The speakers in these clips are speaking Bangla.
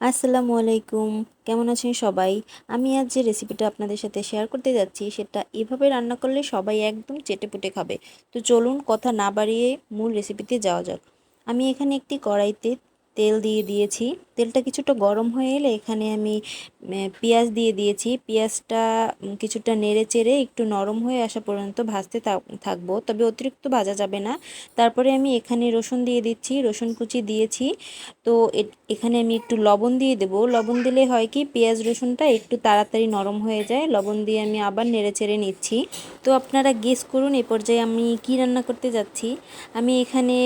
আসসালামু আলাইকুম। কেমন আছেন সবাই? আমি আজ যে রেসিপিটা আপনাদের সাথে শেয়ার করতে যাচ্ছি সেটা এভাবে রান্না করলে সবাই একদম চেটেপুটে খাবে। তো চলুন কথা না বাড়িয়ে মূল রেসিপিতে যাওয়া যাক। আমি এখানে একটি কড়াইতে তেল দিয়ে দিয়েছি। তেলটা কিছুটা গরম হয়ে এলে এখানে আমি পেঁয়াজ দিয়ে দিয়েছি। পেঁয়াজটা কিছুটা নেড়ে চেড়ে একটু নরম হয়ে আসা পর্যন্ত ভাজতে থাকবো, তবে অতিরিক্ত ভাজা যাবে না। তারপরে আমি এখানে রসুন দিয়ে দিচ্ছি, রসুন কুচি দিয়েছি। তো এখানে আমি একটু লবণ দিয়ে দেবো। লবণ দিলে হয় কি পেঁয়াজ রসুনটা একটু তাড়াতাড়ি নরম হয়ে যায়। লবণ দিয়ে আমি আবার নেড়ে চেড়ে নিচ্ছি। তো আপনারা গেস করুন এ পর্যায়ে আমি কি রান্না করতে যাচ্ছি। আমি এখানে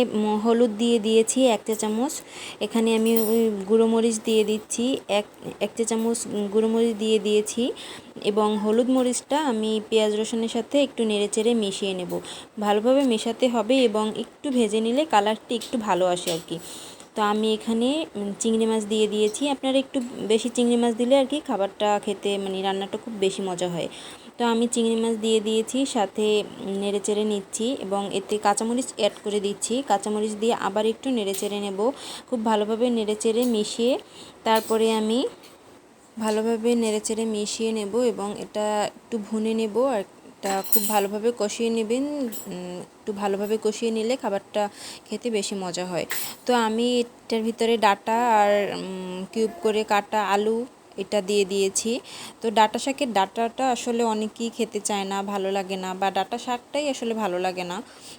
হলুদ দিয়ে দিয়েছি 1 চা চামচ। এখানে আমি ওই গুঁড়ো মরিচ দিয়ে দিচ্ছি, এক এক চা চামচ গুঁড়ো মরিচ দিয়ে দিয়েছি। এবং হলুদ মরিচটা আমি পেঁয়াজ রসুনের সাথে একটু নেড়ে চেড়ে মিশিয়ে নেব। ভালোভাবে মেশাতে হবে এবং একটু ভেজে নিলে কালারটি একটু ভালো আসে আর কি। তো আমি এখানে চিংড়ি মাছ দিয়ে দিয়েছি। আপনারা একটু বেশি চিংড়ি মাছ দিলে আর কি খাবারটা খেতে মানে রান্নাটা খুব বেশি মজা হয়। তো আমি চিংড়ি মাছ দিয়ে দিয়েছি, সাথে নেড়ে চেড়ে নিচ্ছি এবং এতে কাঁচামরিচ অ্যাড করে দিচ্ছি। কাঁচামরিচ দিয়ে আবার একটু নেড়ে চেড়ে নেব। খুব ভালোভাবে নেড়ে চেড়ে মিশিয়ে তারপরে আমি ভালোভাবে নেড়েচেড়ে মিশিয়ে নেব এবং এটা একটু ভুনে নেব। আর এটা খুব ভালোভাবে কষিয়ে নেবেন। একটু ভালোভাবে কষিয়ে নিলে খাবারটা খেতে বেশি মজা হয়। তো আমি এটার ভিতরে ডাঁটা আর কিউব করে কাটা আলু এটা দিয়ে দিয়েছি। তো ডাঁটা শাকের ডাঁটাটা আসলে অনেকেই খেতে চায় না, ভালো লাগে না, বা ডাঁটা শাকটাই আসলে ভালো লাগে না।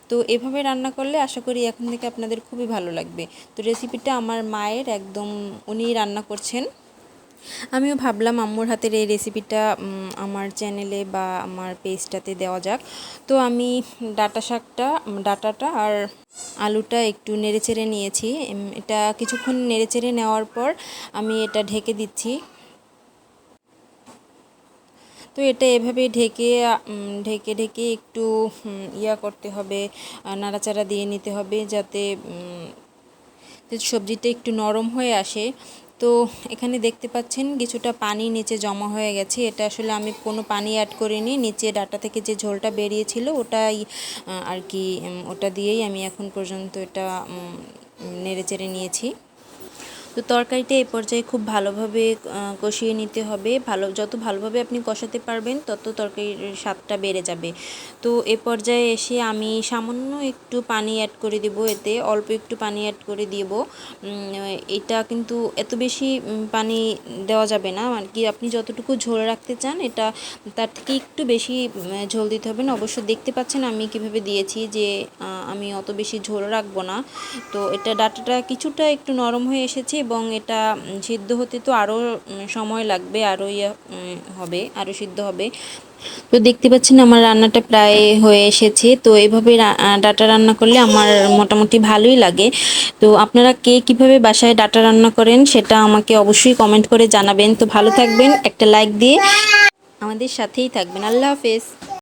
তো এভাবে রান্না করলে আশা করি এখন থেকে আপনাদের খুবই ভালো লাগবে। তো রেসিপিটা আমার মায়ের, একদম উনিই রান্না করছেন। আমিও ভাবলাম আম্মুর হাতের এই রেসিপিটা আমার চ্যানেলে বা আমার পেজটাতে দেওয়া যাক। তো আমি ডাটাটা আর আলুটা একটু নেড়েচেড়ে নিয়েছি। এটা কিছুক্ষণ নেড়েচেড়ে নেওয়ার পর আমি এটা ঢেকে দিচ্ছি। তো এটা এভাবে ঢেকে ঢেকে ঢেকে একটু করতে হবে, নাড়াচাড়া দিয়ে নিতে হবে যাতে সবজিটা একটু নরম হয়ে আসে। তো এখানে দেখতে পাচ্ছেন কিছুটা পানি নিচে জমা হয়ে গেছে। এটা আসলে আমি কোনো পানি অ্যাড করিনি, নিচে ডাটা থেকে যে ঝোলটা বেরিয়েছিল ওটাই আর কি, ওটা দিয়েই আমি এখন পর্যন্ত এটা নেড়েচেড়ে নিয়েছি। তো তরকারিটা এই পর্যায়ে খুব ভালোভাবে কষিয়ে নিতে হবে। যত ভালোভাবে আপনি কষাতে পারবেন তত তরকারির স্বাদটা বেড়ে যাবে। তো এ পর্যায়ে এসে আমি সামান্য একটু পানি অ্যাড করে দেব, এতে অল্প একটু পানি অ্যাড করে দিব। এটা কিন্তু এত বেশি পানি দেওয়া যাবে না, মানে কি আপনি যতটুকু ঝোল রাখতে চান এটা তার থেকে একটু বেশি ঝোল দিতে হবে না। অবশ্য দেখতে পাচ্ছেন আমি কিভাবে দিয়েছি যে আমি অত বেশি ঝোল রাখবো না। তো এটা ডাটাটা কিছুটা একটু নরম হয়ে এসেছে এবং এটা সিদ্ধ হতে তো আরও সময় লাগবে, আরও হবে, আরও সিদ্ধ হবে। তো দেখতে পাচ্ছেন আমার রান্নাটা প্রায় হয়ে এসেছে। তো এভাবে ডাটা রান্না করলে আমার মোটামুটি ভালোই লাগে। তো আপনারা কে কীভাবে বাসায় ডাটা রান্না করেন সেটা আমাকে অবশ্যই কমেন্ট করে জানাবেন। তো ভালো থাকবেন, একটা লাইক দিয়ে আমাদের সাথেই থাকবেন। আল্লাহ হাফেজ।